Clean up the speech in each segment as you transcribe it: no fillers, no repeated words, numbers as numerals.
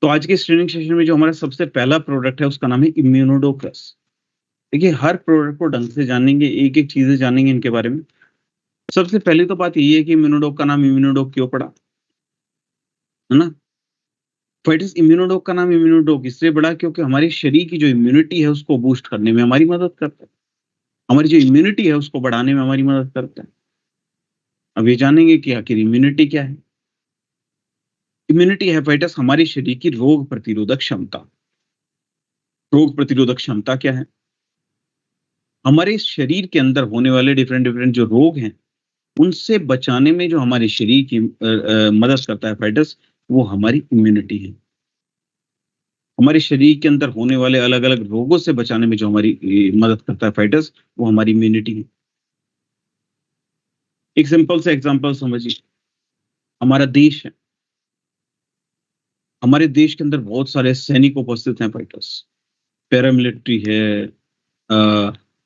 तो आज के इस ट्रेनिंग सेशन में जो हमारा सबसे पहला प्रोडक्ट है उसका नाम है इम्यूनोडो प्लस। देखिए हर प्रोडक्ट को ढंग से जानेंगे, एक-एक चीज़ें जानेंगे इनके बारे में। सबसे पहली तो बात यही है कि इम्यूनोडोक का नाम इम्यूनोडोक क्यों पड़ा, है ना? व्हाट इज़ इम्यूनोडोक का नाम इम्यूनोडोक इसलिए पड़ा क्योंकि हमारे शरीर की जो इम्यूनिटी है उसको बूस्ट करने में हमारी मदद करता है। हमारी जो इम्यूनिटी है उसको बढ़ाने में हमारी मदद करता है। अब ये जानेंगे कि आखिर इम्यूनिटी क्या है? इम्यूनिटी है व्हाट हमारे शरीर की रोग प्रतिरोधक क्षमता। रोग प्रतिरोधक क्षमता क्या है? हमारे शरीर के अंदर होने वाले डिफरेंट डिफरेंट जो रोग हैं उनसे बचाने में जो हमारे शरीर की मदद करता है फाइटर्स, वो हमारी इम्यूनिटी है। हमारे शरीर के अंदर होने वाले अलग-अलग रोगों से बचाने में जो हमारी मदद करता है फाइटर्स, वो हमारी इम्यूनिटी है। एक सिंपल सा एग्ज़ाम्पल समझिए, हमारा देश है, हमारे देश के अंदर बहुत सारे सैनिक उपस्थित हैं फाइटर्स, पैरामिलिट्री है, अ,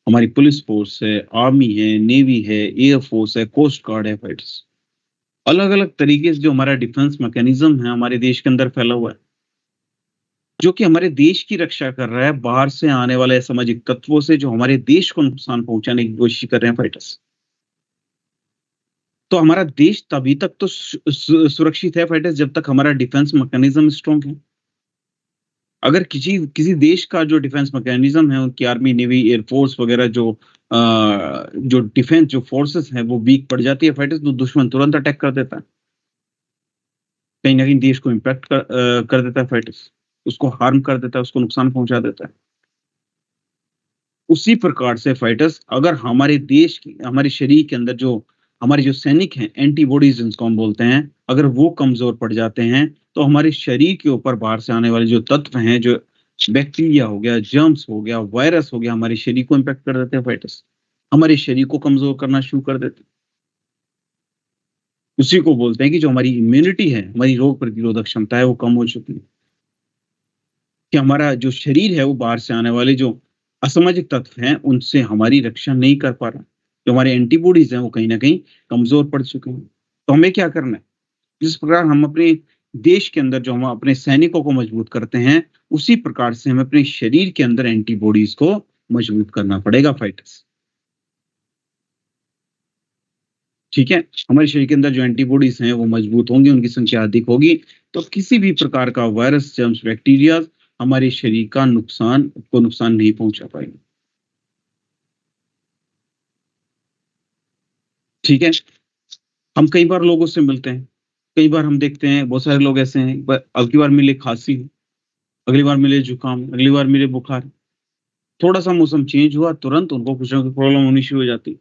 हमारी पुलिस फ़ोर्स है, आर्मी है, नेवी है, एयर फ़ोर्स है, कोस्ट गार्ड है फाइटर्स। अलग-अलग तरीके से जो हमारा डिफेंस मैकेनिज़्म है हमारे देश के अंदर फैला हुआ है। जो कि हमारे देश की रक्षा कर रहा है, बाहर से आने वाले असामाजिक तत्वों से जो हमारे देश को नुकसान पहुँचाने की कोशिश कर रहे हैं फाइटर्स। तो हमारा देश तभी तक तो सुरक्षित है फाइटर्स जब तक हमारा डिफेंस मैकेनिज़्म स्ट्रॉन्ग है। अगर किसी किसी देश का जो डिफेंस मैकेनिज़्म है, उनकी आर्मी, नेवी, एयर फोर्स वगैरह जो डिफेंस जो फोर्सेस हैं, वो वीक पड़ जाती है फाइटर्स तो दुश्मन तुरंत अटैक कर देता है। कहीं न कहीं देश को इम्पैक्ट कर देता है फाइटर्स। उसको हार्म कर देता है, उसको नुकसान पहुँचा देता है। उसी प्रकार से फाइटर्स अगर हमारे देश की हमारे शरीर के अंदर जो हमारे जो सैनिक हैं, एंटीबॉडीज़ जिनको हम बोलते हैं, अगर वो कमज़ोर पड़ जाते हैं, तो हमारे शरीर के ऊपर बाहर से आने वाले जो तत्व हैं, जो बैक्टीरिया हो गया, जर्म्स हो गया, वायरस हो गया, हमारे शरीर को इम्पैक्ट कर देते हैं फाइटर्स। हमारे शरीर को कमज़ोर करना शुरू कर देते हैं। उसी को बोलते हैं कि जो हमारी इम्यूनिटी है, हमारी रोग प्रतिरोधक क्षमता है, वो कम हो चुकी है। कि हमारा जो शरीर है वो बाहर से आने वाले जो असामाजिक तत्व हैं, उनसे हमारी रक्षा नहीं कर पा रहा। जो हमारे एंटीबॉडीज़ हैं वो कहीं न कहीं कमज़ोर पड़ चुके हैं। तो हमें क्या करना है? जिस प्रकार हम अपने देश के अंदर जो हम अपने सैनिकों को मजबूत करते हैं, उसी प्रकार से हमें अपने शरीर के अंदर एंटीबॉडीज़ को मजबूत करना पड़ेगा फाइटर्स। ठीक है? हमारे शरीर के अंदर जो एंटीबॉडीज़ हैं वो मजबूत होंगी, उनकी संख्या अधिक होगी, तो किसी भी प्रकार का वायरस, जर्म्स, बैक्टीरियाज़ हमारे शरीर का नुकसान नहीं पहुँचा पाएँगे। ठीक है? हम कई बार लोगों से मिलते हैं, कई बार हम देखते हैं बहुत सारे लोग ऐसे हैं अब की बार मिले खाँसी, अगली बार मिले जुकाम, अगली बार मिले बुखार। थोड़ा-सा मौसम चेंज हुआ, तुरंत उनको कुछ ना कुछ प्रॉब्लम होनी शुरू हो जाती।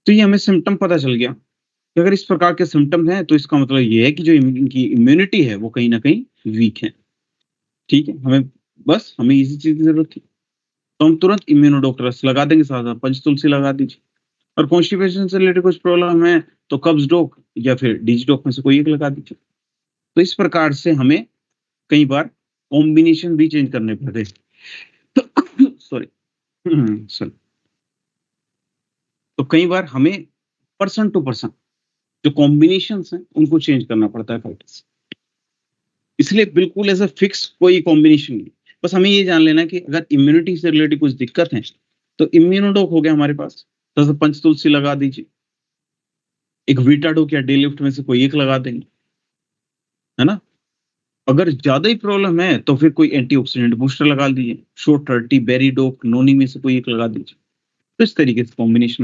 तो ये हमें सिम्पटम पता चल गया कि अगर इस प्रकार के सिम्पटम हैं, तो इसका मतलब ये है कि जो इनकी इम्यूनिटी है, वो कहीं न कहीं वीक है। ठीक है? हमें इसी चीज़ की ज़रूरत थी। तो हम तुरंत इम्यूनोडोक्टर्स लगा देंगे साथ-साथ, पंचतुलसी लगा दीजिए और कॉन्स्टिपेशन से रिलेटेड कुछ प्रॉब्लम है, तो कब्ज़-डोक या फिर डीज़-डोक में से कोई एक लगा दीजिए। तो इस प्रकार से हमें कई बार कॉम्बिनेशन भी चेंज करने पड़ते हैं। Sorry sorry. तो कई बार हमें पर्सन टू पर्सन जो कॉम्बिनेशंस हैं, उनको चेंज करना पड़ता है फाइटर्स। इसलिए बिल्कुल ऐसा फिक्स कोई कॉम्बिनेशन नहीं। बस हमें ये जान लेना है कि अगर इम्यूनिटी से रिलेटेड कुछ दिक्कत है, तो इम्यूनोडोक हो गया हमारे पास, जैसे पंचतुलसी लगा दीजिए। एक वीटाडोक या डे-लिफ्ट में से कोई एक लगा देंगे, है ना? अगर ज़्यादा ही प्रॉब्लम है, तो फिर कोई एंटीऑक्सीडेंट बूस्टर लगा लीजिए। शो 30 बेरीडोक, नोनी में से कोई एक लगा दीजिए। तो इस तरीके से कॉम्बिनेशन